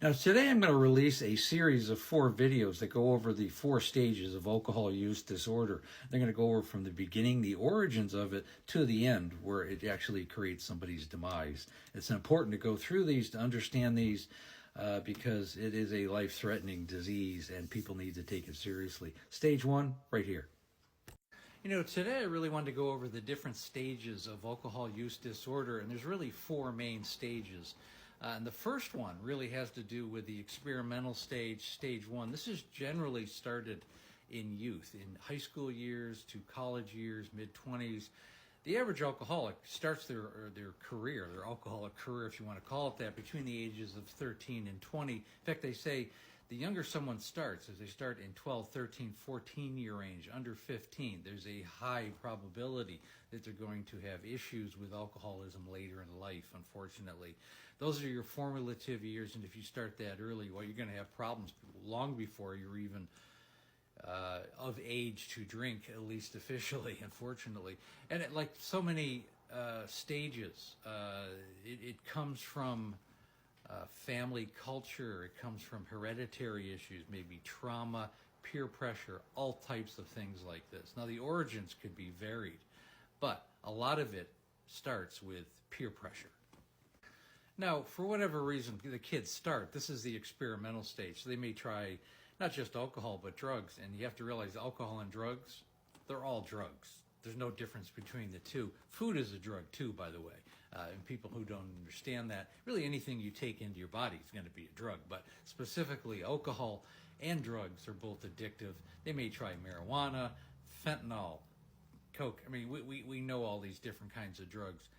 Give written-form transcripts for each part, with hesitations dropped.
Now, today I'm going to release a series of 4 videos that go over the 4 stages of alcohol use disorder. They're going to go over from the beginning, the origins of it, to the end, where it actually creates somebody's demise. It's important to go through these, to understand these, because it is a life-threatening disease and people need to take it seriously. Stage 1, right here. Today I really wanted to go over the different stages of alcohol use disorder, and there's really 4 main stages. And the first one really has to do with the experimental stage, stage 1. This is generally started in youth, in high school years to college years, mid-20s. The average alcoholic starts their career, their alcoholic career, if you want to call it that, between the ages of 13 and 20. In fact, they say the younger someone starts, as they start in 12, 13, 14-year range, under 15, there's a high probability that they're going to have issues with alcoholism later in life, unfortunately. Those are your formative years, and if you start that early, well, you're going to have problems long before you're even of age to drink, at least officially, unfortunately. And like so many stages, it comes from family culture, it comes from hereditary issues, maybe trauma, peer pressure, all types of things like this. Now, the origins could be varied, but a lot of it starts with peer pressure. Now, for whatever reason the kids start, this is the experimental stage. So they may try not just alcohol, but drugs. And you have to realize alcohol and drugs, they're all drugs. There's no difference between the two. Food is a drug too, by the way. And people who don't understand that, really anything you take into your body is going to be a drug. But specifically, alcohol and drugs are both addictive. They may try marijuana, fentanyl, coke. I mean, we know all these different kinds of drugs.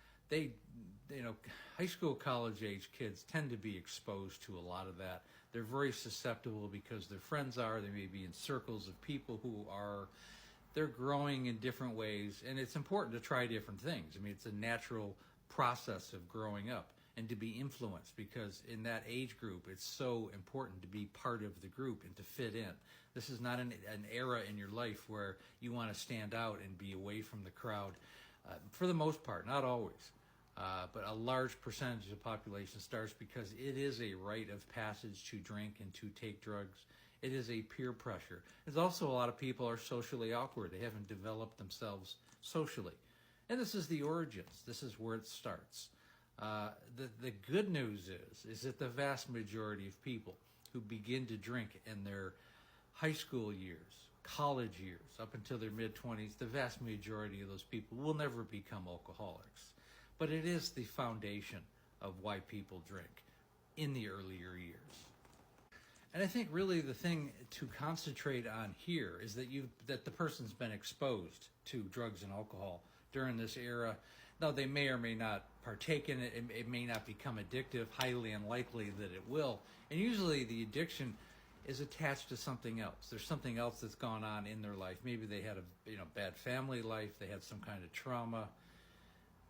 High school, college age kids tend to be exposed to a lot of that. They're very susceptible because their friends are. They may be in circles of people who are, they're growing in different ways. And it's important to try different things. I mean, it's a natural process of growing up and to be influenced, because in that age group, it's so important to be part of the group and to fit in. This is not an era in your life where you want to stand out and be away from the crowd. For the most part, not always. But a large percentage of the population starts because it is a rite of passage to drink and to take drugs. It is a peer pressure. There's also a lot of people are socially awkward. They haven't developed themselves socially. And this is the origins. This is where it starts. The good news is that the vast majority of people who begin to drink in their high school years, college years, up until their mid-20s, the vast majority of those people will never become alcoholics. But it is the foundation of why people drink in the earlier years. And I think really the thing to concentrate on here is that the person's been exposed to drugs and alcohol during this era. Now, they may or may not partake in it. It may not become addictive, highly unlikely that it will. And usually the addiction is attached to something else. There's something else that's gone on in their life. Maybe they had a bad family life. They had some kind of trauma.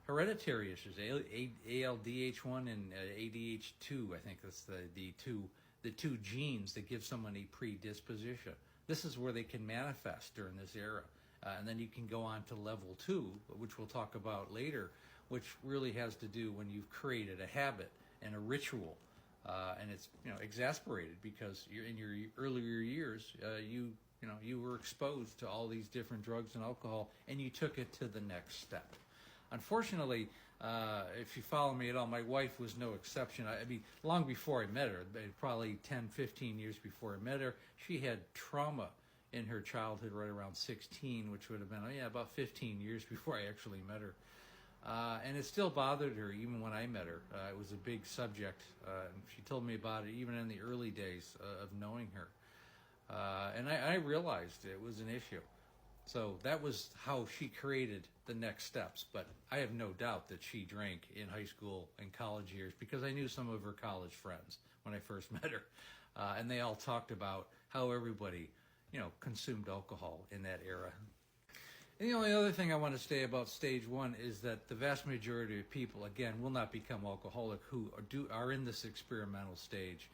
Hereditary issues, ALDH1 and ADH2, I think that's the two genes that give someone a predisposition. This is where they can manifest during this era. And then you can go on to level 2, which we'll talk about later, which really has to do when you've created a habit and a ritual, and it's exasperated because you're in your earlier years, you were exposed to all these different drugs and alcohol, and you took it to the next step. Unfortunately, if you follow me at all, my wife was no exception. I mean, long before I met her, probably 10, 15 years before I met her, she had trauma in her childhood right around 16, which would have been, about 15 years before I actually met her. And it still bothered her even when I met her. It was a big subject. And she told me about it even in the early days of knowing her. And I realized it was an issue. So that was how she created the next steps. But I have no doubt that she drank in high school and college years because I knew some of her college friends when I first met her. And they all talked about how everybody, consumed alcohol in that era. And the only other thing I want to say about stage 1 is that the vast majority of people, again, will not become alcoholic who are in this experimental stage.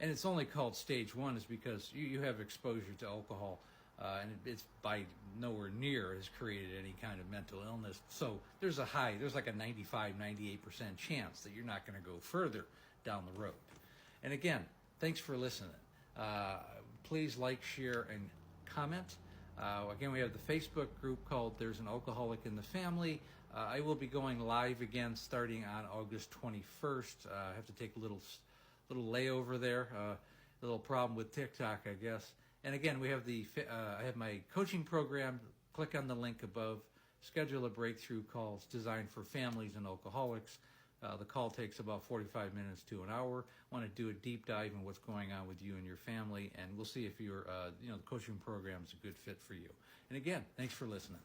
And it's only called stage 1 is because you have exposure to alcohol. And it's by nowhere near has created any kind of mental illness. So there's like a 95, 98% chance that you're not going to go further down the road. And again, Thanks for listening. Please like, share, and comment. Again, we have the Facebook group called There's an Alcoholic in the Family. I will be going live again starting on August 21st. I have to take a little layover there. A little problem with TikTok, I guess. And again, we have I have my coaching program. Click on the link above. Schedule a breakthrough call. It's designed for families and alcoholics. The call takes about 45 minutes to an hour. I want to do a deep dive in what's going on with you and your family, and we'll see if the coaching program is a good fit for you. And again, thanks for listening.